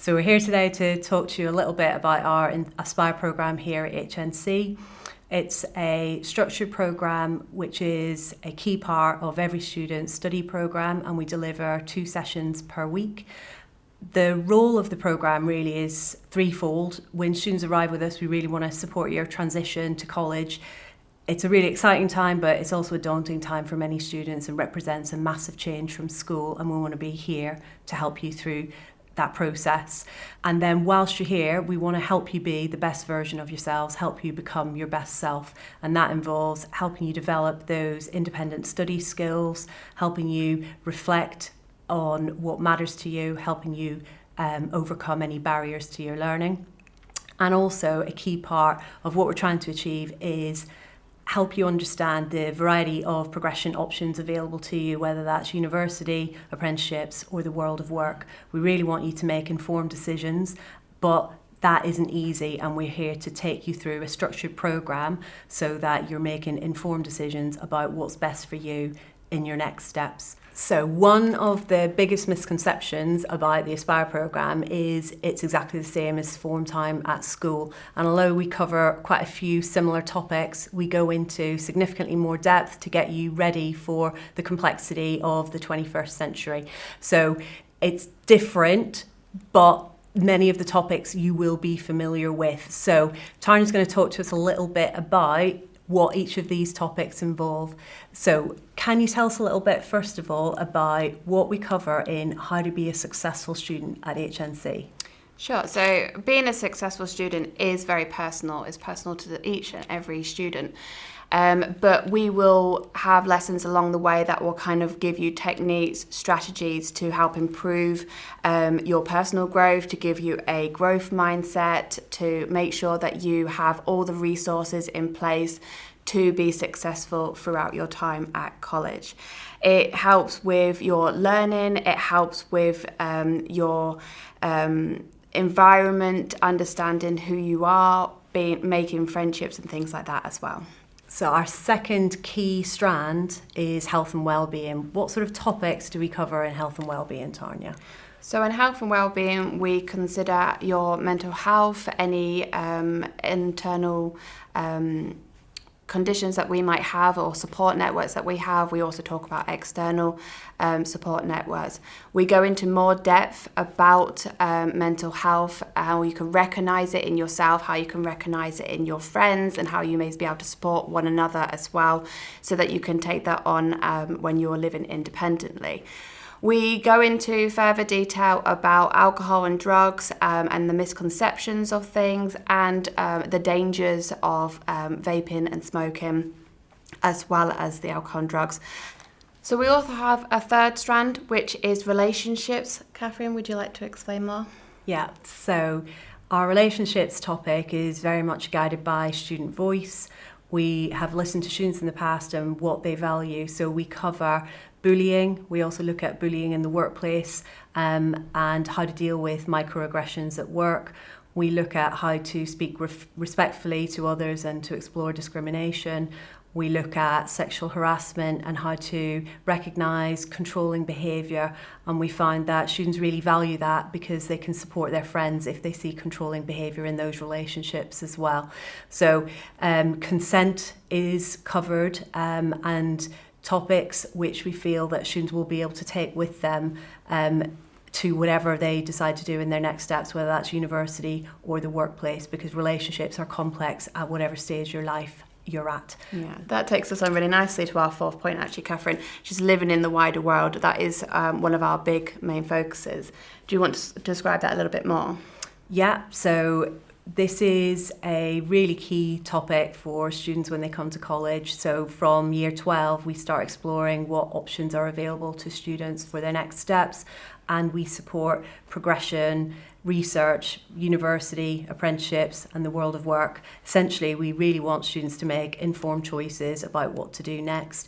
So we're here today to talk to you a little bit about our Aspire programme here at HNC. It's a structured programme which is a key part of every student's study programme, and we deliver 2 sessions per week. The role of the programme really is threefold. When students arrive with us, we really want to support your transition to college. It's a really exciting time, but it's also a daunting time for many students and represents a massive change from school, and we want to be here to help you through that process. And then whilst you're here, we want to help you be the best version of yourselves, help you become your best self. And that involves helping you develop those independent study skills, helping you reflect on what matters to you, helping you overcome any barriers to your learning. And also a key part of what we're trying to achieve is help you understand the variety of progression options available to you, whether that's university, apprenticeships, or the world of work. We really want you to make informed decisions, but that isn't easy, and we're here to take you through a structured programme so that you're making informed decisions about what's best for you in your next steps. So one of the biggest misconceptions about the Aspire programme is it's exactly the same as form time at school. And although we cover quite a few similar topics, we go into significantly more depth to get you ready for the complexity of the 21st century. So it's different, but many of the topics you will be familiar with. So Tarna's going to talk to us a little bit about what each of these topics involve. So can you tell us a little bit, first of all, about what we cover in how to be a successful student at HNC? Sure. So being a successful student is very personal. It's personal to each and every student. But we will have lessons along the way that will kind of give you techniques, strategies to help improve your personal growth, to give you a growth mindset, to make sure that you have all the resources in place to be successful throughout your time at college. It helps with your learning, it helps with your environment, understanding who you are, making friendships and things like that as well. So our second key strand is health and wellbeing. What sort of topics do we cover in health and wellbeing, Tanya? So in health and wellbeing, we consider your mental health, any internal conditions that we might have or support networks that we have. We also talk about external support networks. We go into more depth about mental health, how you can recognise it in yourself, how you can recognise it in your friends, and how you may be able to support one another as well, so that you can take that on when you're living independently. We go into further detail about alcohol and drugs and the misconceptions of things, and the dangers of vaping and smoking, as well as the alcohol and drugs. So we also have a third strand, which is relationships. Catherine, would you like to explain more? Yeah, so our relationships topic is very much guided by student voice. We have listened to students in the past and what they value, so we cover bullying. We also look at bullying in the workplace and how to deal with microaggressions at work. We look at how to speak respectfully to others and to explore discrimination. We look at sexual harassment and how to recognise controlling behaviour, and we find that students really value that because they can support their friends if they see controlling behaviour in those relationships as well. So consent is covered, and topics which we feel that students will be able to take with them to whatever they decide to do in their next steps, whether that's university or the workplace, because relationships are complex at whatever stage of your life you're at. Yeah, that takes us on really nicely to our fourth point, actually, Catherine, just living in the wider world. That is one of our big main focuses. Do you want to describe that a little bit more? Yeah, so this is a really key topic for students when they come to college. So from year 12, we start exploring what options are available to students for their next steps, and we support progression, research, university, apprenticeships, and the world of work. Essentially, we really want students to make informed choices about what to do next.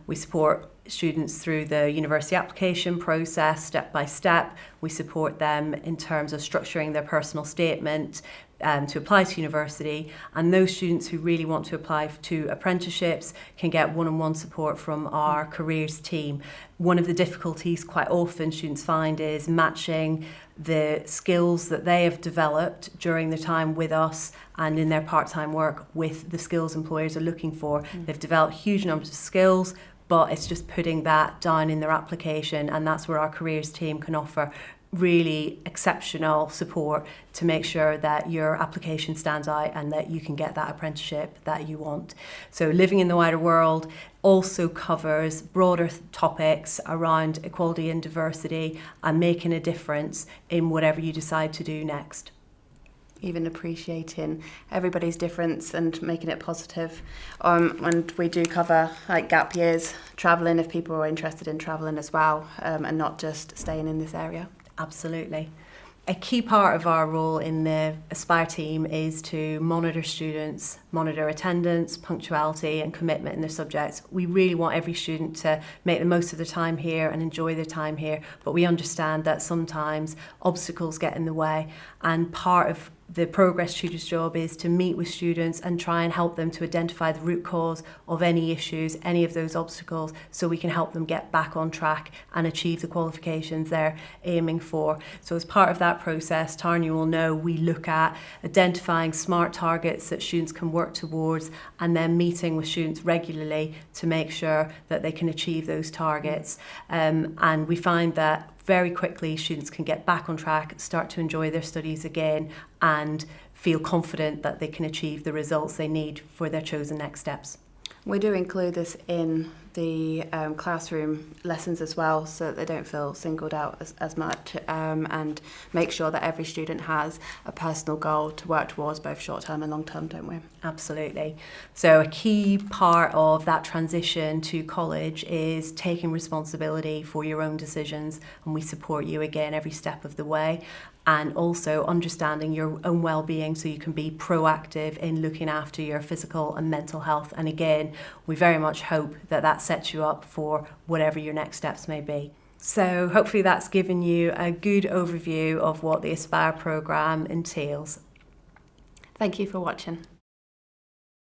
We support students through the university application process step by step. We support them in terms of structuring their personal statement, to apply to university, and those students who really want to apply to apprenticeships can get one-on-one support from our careers team. One of the difficulties quite often students find is matching the skills that they have developed during the time with us and in their part-time work with the skills employers are looking for. They've developed huge numbers of skills, but it's just putting that down in their application, and that's where our careers team can offer really exceptional support to make sure that your application stands out and that you can get that apprenticeship that you want. So Living in the Wider World also covers broader topics around equality and diversity and making a difference in whatever you decide to do next. Even appreciating everybody's difference and making it positive. And we do cover like gap years, travelling if people are interested in travelling as well, and not just staying in this area. Absolutely. A key part of our role in the Aspire team is to monitor students, monitor attendance, punctuality and commitment in their subjects. We really want every student to make the most of their time here and enjoy their time here, but we understand that sometimes obstacles get in the way, and part of the progress tutor's job is to meet with students and try and help them to identify the root cause of any issues, any of those obstacles, so we can help them get back on track and achieve the qualifications they're aiming for. So as part of that process, Tarnia will know we look at identifying smart targets that students can work towards and then meeting with students regularly to make sure that they can achieve those targets. And we find that very quickly students can get back on track, start to enjoy their studies again and feel confident that they can achieve the results they need for their chosen next steps. We do include this in the classroom lessons as well, so that they don't feel singled out as much, and make sure that every student has a personal goal to work towards, both short term and long term, don't we? Absolutely. So a key part of that transition to college is taking responsibility for your own decisions, and we support you again every step of the way. And also understanding your own well-being so you can be proactive in looking after your physical and mental health. And again, we very much hope that that sets you up for whatever your next steps may be. So hopefully that's given you a good overview of what the Aspire programme entails. Thank you for watching.